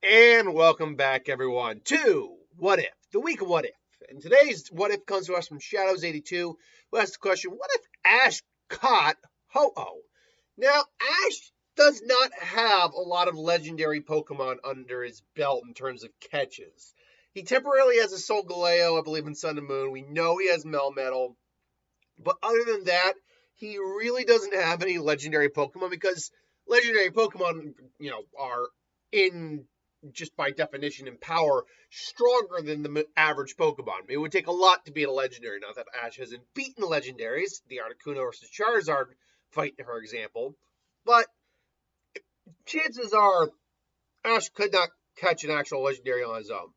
And welcome back, everyone, to What If, the week of What If. And today's What If comes to us from Shadows82, who asks the question, what if Ash caught Ho-Oh? Now, Ash does not have a lot of legendary Pokemon under his belt in terms of catches. He temporarily has a Solgaleo, I believe, in Sun and Moon. We know he has Melmetal. But other than that, he really doesn't have any legendary Pokemon because legendary Pokemon, are in just by definition in power stronger than the average Pokemon. It would take a lot to beat a legendary. Not that Ash hasn't beaten legendaries, the Articuno versus Charizard fight, for example, but chances are Ash could not catch an actual legendary on his own,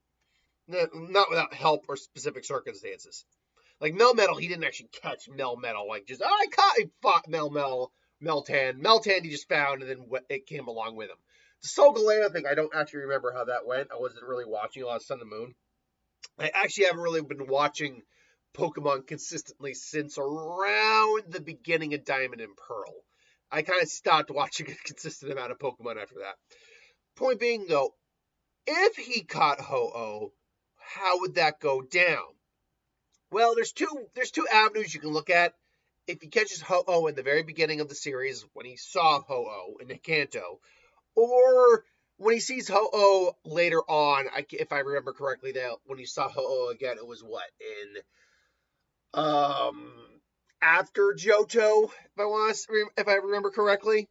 not without help or specific circumstances. Like Melmetal, he didn't actually catch Melmetal. Like just I caught, he fought Meltan he just found, and then it came along with him. The Solgaleo thing, I don't actually remember how that went. I wasn't really watching a lot of Sun and Moon. I actually haven't really been watching Pokemon consistently since around the beginning of Diamond and Pearl. I kind of stopped watching a consistent amount of Pokemon after that. Point being, though, if he caught Ho-Oh, how would that go down? Well, there's two avenues you can look at. If he catches Ho-Oh in the very beginning of the series, when he saw Ho-Oh in Kanto, or when he sees Ho-Oh later on, if I remember correctly, that when he saw Ho-Oh again, it was what in after Johto, if I remember correctly.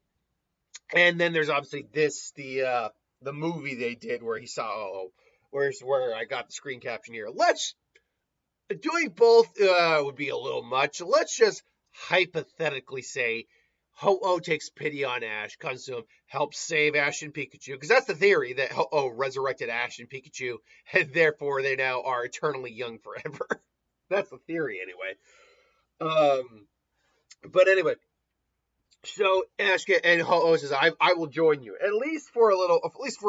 And then there's obviously the movie they did where he saw Ho-Oh, where I got the screen caption here. Doing both would be a little much. Let's just hypothetically say Ho-Oh takes pity on Ash, comes to him, helps save Ash and Pikachu, because that's the theory, that Ho-Oh resurrected Ash and Pikachu, and therefore they now are eternally young forever. That's the theory, anyway. Um, but anyway, so Ash and Ho-Oh says, "I will join you, at least for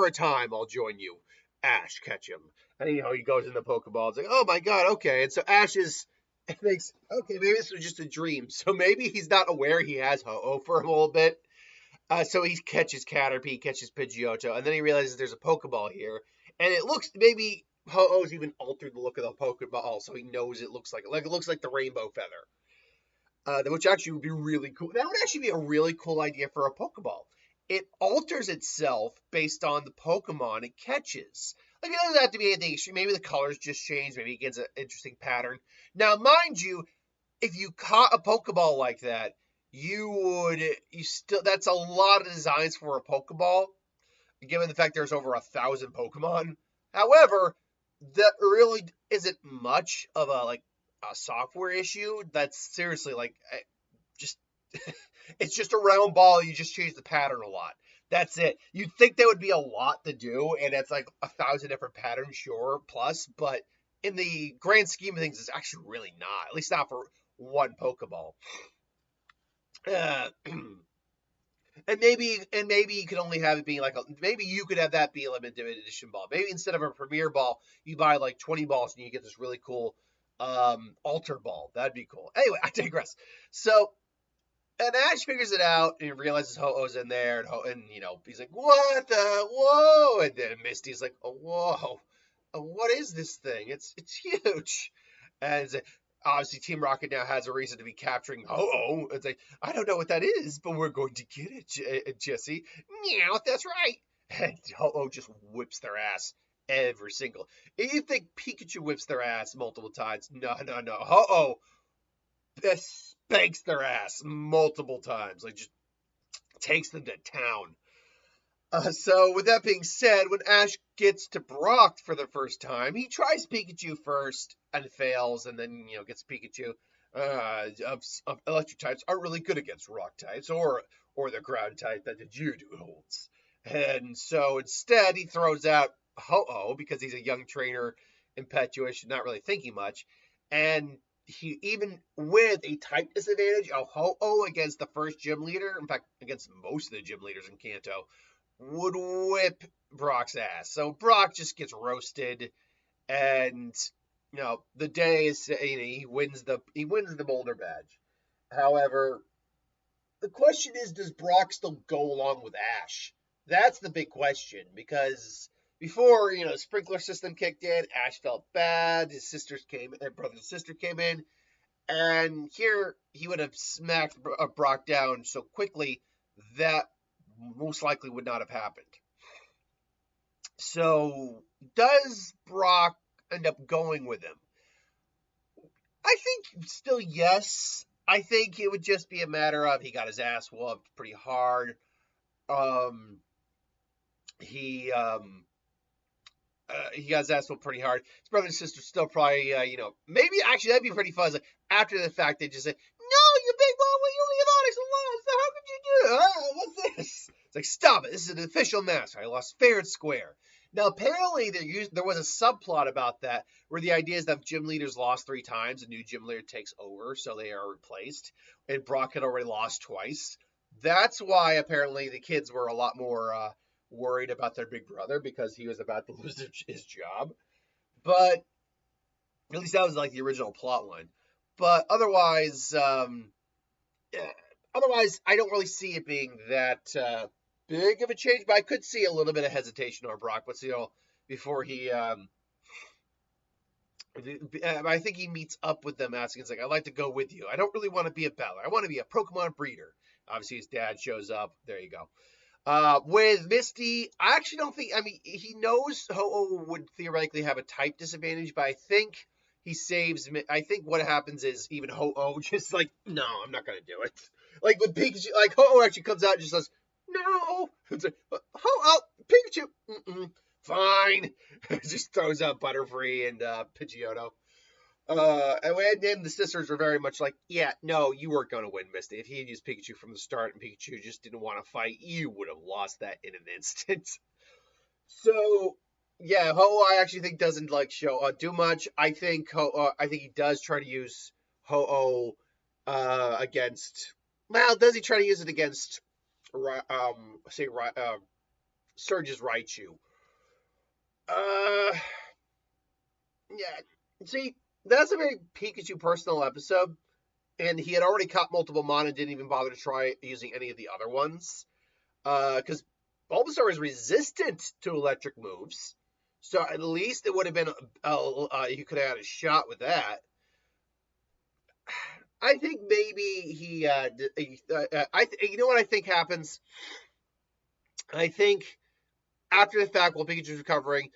a time. I'll join you." Ash, catch him, and he goes in the Pokeball. It's like, oh my god, okay. And so Ash thinks, okay, maybe this was just a dream. So maybe he's not aware he has Ho-Oh for a little bit. So he catches Caterpie, catches Pidgeotto, and then he realizes there's a Pokeball here, and it looks maybe Ho-Oh's even altered the look of the Pokeball, so he knows it looks like it looks like the rainbow feather. Which actually would be really cool. That would actually be a really cool idea for a Pokeball. It alters itself based on the Pokemon it catches. Like, it doesn't have to be anything extreme. Maybe the colors just change. Maybe it gets an interesting pattern. Now, mind you, if you caught a Pokeball like that, that's a lot of designs for a Pokeball, given the fact there's over 1,000 Pokemon. However, that really isn't much of a software issue. That's seriously just it's just a round ball. You just change the pattern a lot. That's it. You'd think there would be a lot to do, and it's like 1,000 different patterns, sure, plus, but in the grand scheme of things, it's actually really not. At least not for one Pokeball. Uh, and maybe you could only have it being maybe you could have that be a limited edition ball. Maybe instead of a premier ball, you buy like 20 balls and you get this really cool altar ball. That'd be cool. Anyway, I digress. So, and Ash figures it out and he realizes Ho-Oh's in there, and he's like, what the whoa, and then Misty's like, oh whoa, what is this thing? It's huge. And it's like, obviously Team Rocket now has a reason to be capturing Ho-Oh. It's like, I don't know what that is, but we're going to get it, Jesse. Meow, that's right. And Ho-Oh just whips their ass every single. You think Pikachu whips their ass multiple times? No, no, no. Ho-Oh spanks their ass multiple times. Like, just takes them to town. So with that being said, when Ash gets to Brock for the first time, he tries Pikachu first and fails, and then gets Pikachu. Of electric types aren't really good against rock types or the ground type that the Geodude holds. And so instead, he throws out Ho-Oh because he's a young trainer, impetuous, not really thinking much. And he, even with a type disadvantage of Ho-Oh against the first gym leader, in fact, against most of the gym leaders in Kanto, would whip Brock's ass. So Brock just gets roasted, and the day is he wins the Boulder badge. However, the question is, does Brock still go along with Ash? That's the big question, because before, the sprinkler system kicked in, Ash felt bad. His brother and sister came in, and here he would have smacked Brock down so quickly that most likely would not have happened. So, does Brock end up going with him? I think still yes. I think it would just be a matter of he got his ass whooped pretty hard. Um, he he got his ass whooped pretty hard. His brother and sister still probably, maybe actually that'd be pretty fun. Like, after the fact, they just say, "No, you big ball, you leave Onyx alone. So how could you do it? What's this?" It's like, stop it. This is an official match. I lost fair and square. Now, apparently, there was a subplot about that where the idea is that if gym leaders lost 3 times, a new gym leader takes over, so they are replaced. And Brock had already lost twice. That's why apparently the kids were a lot more worried about their big brother because he was about to lose his job. But at least that was like the original plot line. But otherwise, I don't really see it being that big of a change. But I could see a little bit of hesitation on Brock. But before he, I think he meets up with them, asking, "It's like, I'd like to go with you. I don't really want to be a battler. I want to be a Pokemon breeder." Obviously, his dad shows up. There you go. With Misty, I actually don't think. I mean, he knows Ho-Oh would theoretically have a type disadvantage, but I think he saves. I think what happens is even Ho-Oh just like, no, I'm not gonna do it. Like with Pikachu, like Ho-Oh actually comes out and just says, no. It's like, Ho-Oh, Pikachu, fine. Just throws out Butterfree and Pidgeotto. And then the sisters were very much like, yeah, no, you weren't going to win, Misty. If he had used Pikachu from the start and Pikachu just didn't want to fight, you would have lost that in an instant. So, yeah, Ho I actually think doesn't like do much. I think he does try to use Ho-Oh against. Well, does he try to use it against Surge's Raichu? Uh, yeah. See, that's a very Pikachu personal episode, and he had already caught multiple Mon and didn't even bother to try using any of the other ones. Because Bulbasaur is resistant to electric moves, so at least it would have been you could have had a shot with that. I think maybe you know what I think happens. I think after the fact, while Pikachu's recovering,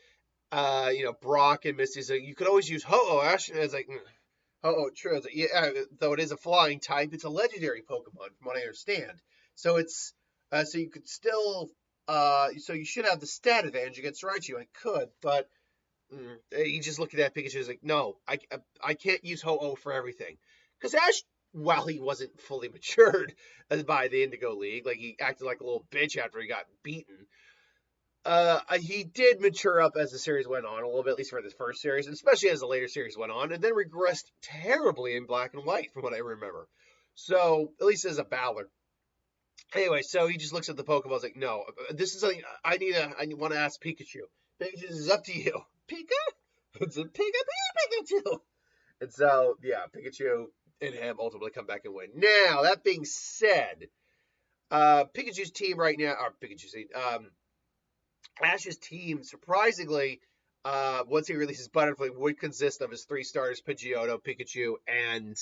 Brock and Misty say you could always use Ho-Oh. Ash is like, Ho-Oh, true. It's like, yeah, though it is a flying type, it's a legendary Pokemon, from what I understand. So it's so you could still so you should have the stat advantage against Raichu. I could, but you just look at that Pikachu is like, no, I can't use Ho-Oh for everything because Ash. While he wasn't fully matured by the Indigo League, like he acted like a little bitch after he got beaten. He did mature up as the series went on a little bit, at least for the first series, and especially as the later series went on, and then regressed terribly in Black and White, from what I remember. So, at least as a battler. Anyway, so he just looks at the Pokeballs like, no, this is something I want to ask Pikachu. Pikachu, this is up to you. Pika? It's a Pikachu! And so, yeah, Pikachu and him ultimately come back and win. Now, that being said, Pikachu's team right now, or Pikachu's team, Ash's team, surprisingly, once he releases Butterfree, would consist of his 3 starters, Pidgeotto, Pikachu, and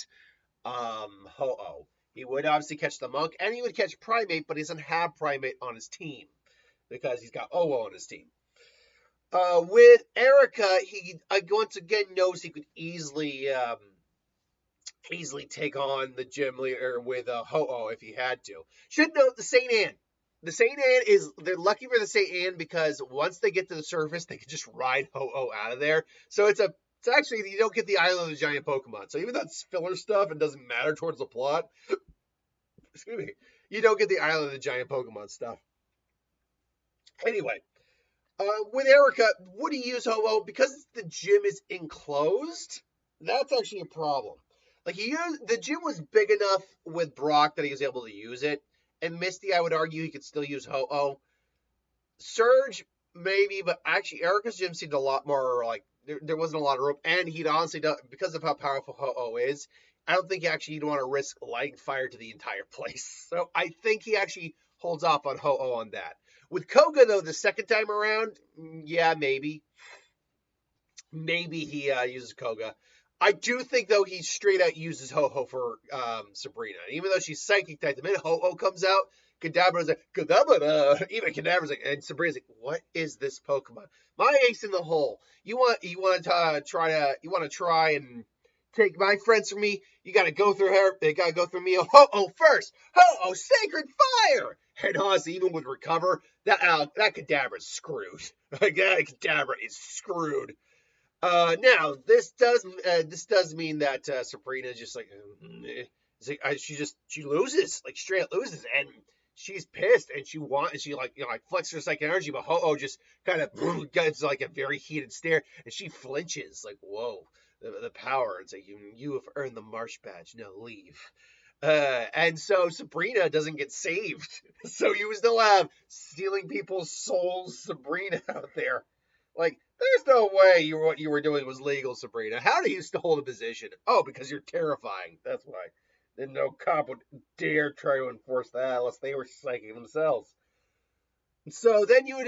Ho-Oh. He would obviously catch the Monk, and he would catch Primate, but he doesn't have Primate on his team because he's got Oh-Oh on his team. With Erica, he once again knows he could easily take on the gym leader with Ho-Oh if he had to. Should note the St. Anne. The St. Anne they're lucky for the St. Anne because once they get to the surface, they can just ride Ho-Oh out of there. So it's actually, you don't get the Island of the Giant Pokemon. So even though it's filler stuff and doesn't matter towards the plot, excuse me, you don't get the Island of the Giant Pokemon stuff. Anyway, with Erica, would he use Ho-Oh? Because the gym is enclosed, that's actually a problem. Like the gym was big enough with Brock that he was able to use it. And Misty, I would argue he could still use Ho-Oh. Surge, maybe, but actually Erica's gym seemed a lot more like there wasn't a lot of rope. And he'd honestly done, because of how powerful Ho-Oh is, I don't think he'd want to risk lighting fire to the entire place. So I think he actually holds off on Ho-Oh on that. With Koga, though, the second time around, yeah, maybe. Maybe he uses Koga. I do think, though, he straight out uses Ho-Oh for Sabrina. Even though she's psychic type, the minute Ho-Oh comes out, Kadabra's like, Kadabra! Even Kadabra's like, and Sabrina's like, what is this Pokemon? My ace in the hole. You want to try and take my friends from me? You gotta go through her. They gotta go through me. Ho-Oh first. Ho-Oh, Sacred Fire! And honestly, even with Recover, that Kadabra's screwed. Like, that Kadabra is screwed. Now this does mean that Sabrina is just like, she loses, like straight up loses, and she's pissed, and she like like flexes her psychic energy, but Ho-Oh just kind of gets like a very heated stare, and she flinches like, whoa, the power. It's like, you have earned the Marsh badge, now leave. And so Sabrina doesn't get saved, so you still have stealing people's souls Sabrina out there. Like, there's no way what you were doing was legal, Sabrina. How do you still hold a position? Oh, because you're terrifying. That's why. Then no cop would dare try to enforce that unless they were psychic themselves. So then you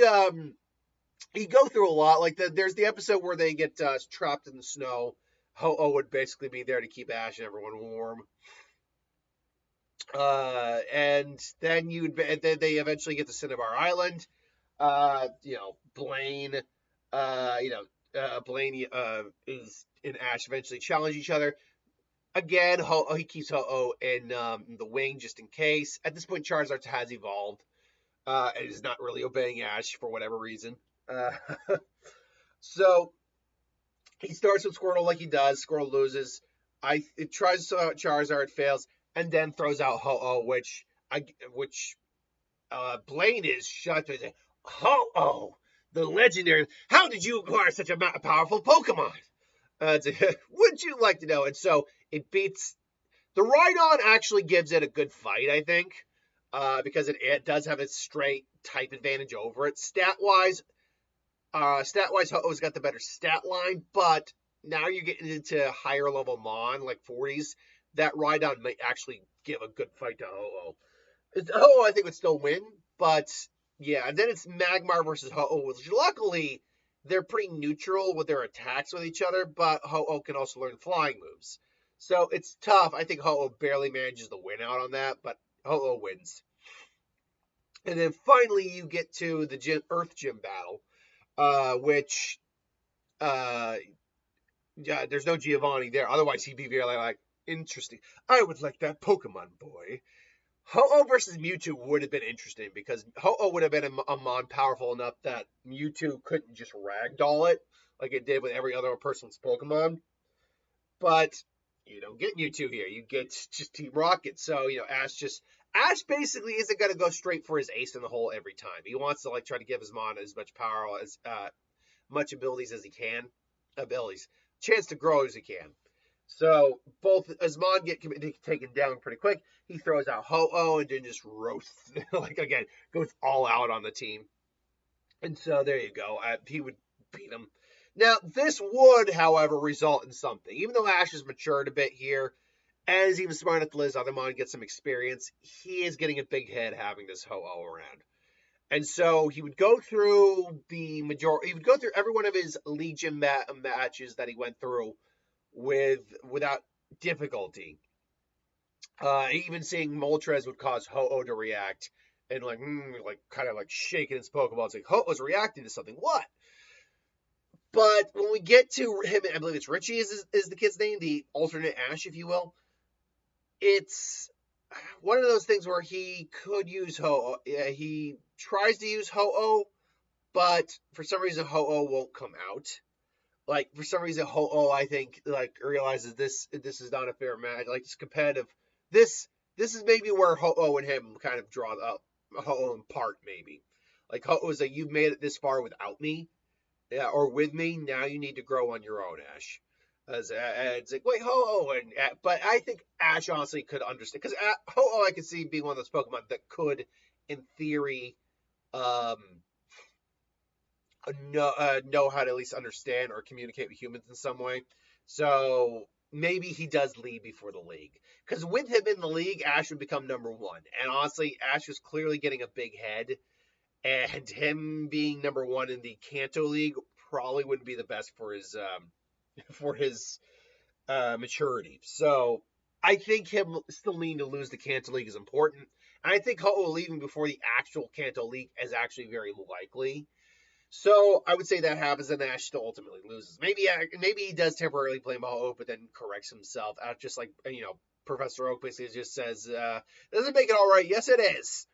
go through a lot. Like there's the episode where they get trapped in the snow. Ho-Oh would basically be there to keep Ash and everyone warm. And then they eventually get to Cinnabar Island. Blaine Blaine is and Ash eventually challenge each other. Again, he keeps Ho-Oh in the wing just in case. At this point, Charizard has evolved and is not really obeying Ash for whatever reason. So he starts with Squirtle like he does. Squirtle loses. It tries to out Charizard, fails, and then throws out Ho-Oh, which Blaine is shocked with. Ho-Oh, the legendary. How did you acquire such a powerful Pokemon? Would you like to know? And so it beats the Rhydon. Actually gives it a good fight, I think, because it does have its straight type advantage over it. Stat wise, Ho-Oh's got the better stat line, but now you're getting into higher level Mon, like 40s. That Rhydon might actually give a good fight to Ho-Oh. Ho-Oh, I think, would still win, but yeah. And then it's Magmar versus Ho-Oh, which luckily they're pretty neutral with their attacks with each other, but Ho-Oh can also learn flying moves. So it's tough. I think Ho-Oh barely manages the win out on that, but Ho-Oh wins. And then finally you get to the Earth Gym battle, which there's no Giovanni there. Otherwise he'd be very like, interesting. I would like that Pokemon boy. Ho-Oh versus Mewtwo would have been interesting because Ho-Oh would have been a Mon powerful enough that Mewtwo couldn't just ragdoll it like it did with every other person's Pokemon. But you don't get Mewtwo here. You get just Team Rocket. So, Ash basically isn't going to go straight for his ace in the hole every time. He wants to try to give his Mon as much power, as much abilities as he can. Chance to grow as he can. So both as Mon get taken down pretty quick, he throws out Ho-Oh and then just roasts, again, goes all out on the team. And so there you go. He would beat him. Now, this would, however, result in something. Even though Ash has matured a bit here, and is even smart enough to let his other Mon get some experience, he is getting a big head having this Ho-Oh around. And so he would go through he would go through every one of his Legion matches that he went through without difficulty. Even seeing Moltres would cause Ho-Oh to react and kind of shaking his Pokeball. It's like, Ho-Oh's reacting to something. What? But when we get to him, I believe it's Richie is the kid's name, the alternate Ash, if you will. It's one of those things where he could use Ho-Oh. He tries to use Ho-Oh, but for some reason Ho-Oh won't come out. For some reason, Ho-Oh, I think, realizes this is not a fair match. This competitive, this is maybe where Ho-Oh and him kind of draw up Ho-Oh apart, maybe. Ho-Oh is you've made it this far without me, or with me. Now you need to grow on your own, Ash. It's like, wait, Ho-Oh, but I think Ash honestly could understand because Ho-Oh I could see being one of those Pokemon that could, in theory, know how to at least understand or communicate with humans in some way. So maybe he does lead before the league. Because with him in the league, Ash would become number one. And honestly, Ash was clearly getting a big head. And him being number one in the Kanto League probably wouldn't be the best for his for his maturity. So I think him still needing to lose the Kanto League is important. And I think Ho leaving before the actual Kanto League is actually very likely. So I would say that happens, and Ash still ultimately loses. Maybe he does temporarily blame Ho, but then corrects himself. Just like Professor Oak basically just says, "Doesn't make it all right." Yes, it is.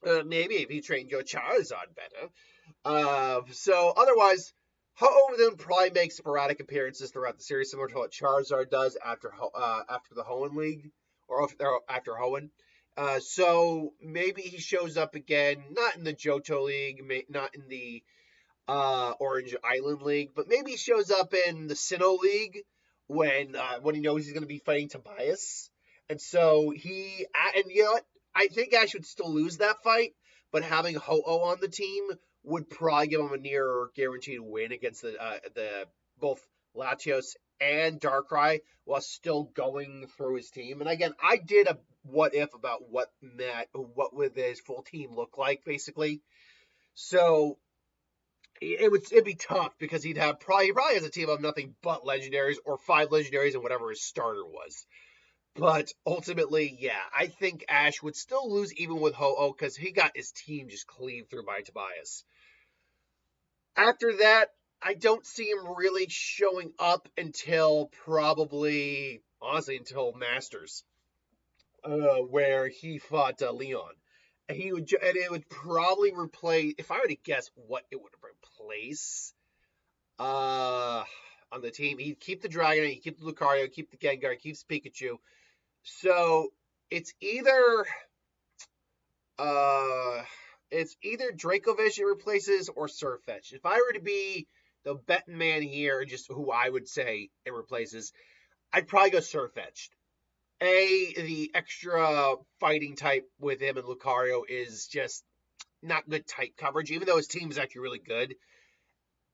Maybe if you trained your Charizard better. So otherwise, Ho-Oh then probably makes sporadic appearances throughout the series, similar to what Charizard does after the Hoenn League or after Hoenn. So maybe he shows up again, not in the Johto League, not in the Orange Island League, but maybe he shows up in the Sinnoh League when he knows he's going to be fighting Tobias. And so and you know what? I think Ash would still lose that fight, but having Ho-Oh on the team would probably give him a near guaranteed win against the both Latios and Darkrai while still going through his team. And again, I did a what if about what would his full team look like basically. So it'd be tough because he probably has a team of nothing but legendaries or 5 legendaries and whatever his starter was. But ultimately, yeah, I think Ash would still lose even with Ho-Oh because he got his team just cleaved through by Tobias. After that, I don't see him really showing up until probably, honestly, until Masters, where he fought Leon. And it would probably replace, if I were to guess what it would replace, on the team, he'd keep the Dragonite, he'd keep the Lucario, keep the Gengar, keeps Pikachu. So it's either uh Dracovish it replaces or Surfetch. If I were to be the betting man here, just who I would say it replaces, I'd probably go Surfetch. The extra fighting type with him and Lucario is just not good type coverage, even though his team is actually really good.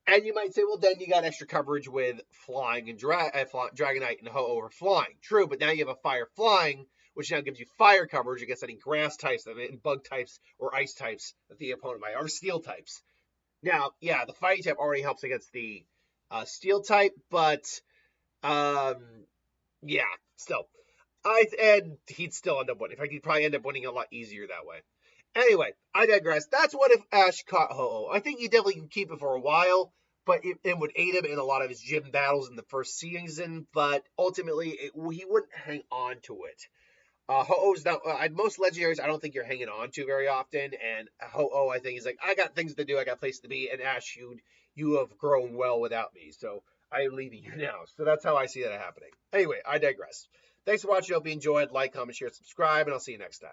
And you might say, well, then you got extra coverage with flying and Dragonite and Ho over flying. True, but now you have a fire flying, which now gives you fire coverage against any grass types and bug types or ice types that the opponent might, or steel types. Now, yeah, the fighting type already helps against the steel type, but yeah, still. And he'd still end up winning. In fact, he'd probably end up winning a lot easier that way. Anyway, I digress. That's what if Ash caught Ho-Oh. I think he definitely can keep it for a while, but it would aid him in a lot of his gym battles in the first season, but ultimately he wouldn't hang on to it. Ho-Oh's not, most legendaries I don't think you're hanging on to very often, and Ho-Oh I think is like, I got things to do, I got places to be, and Ash, you have grown well without me, so I'm leaving you now. So that's how I see that happening. Anyway, I digress. Thanks for watching. I hope you enjoyed. Like, comment, share, subscribe, and I'll see you next time.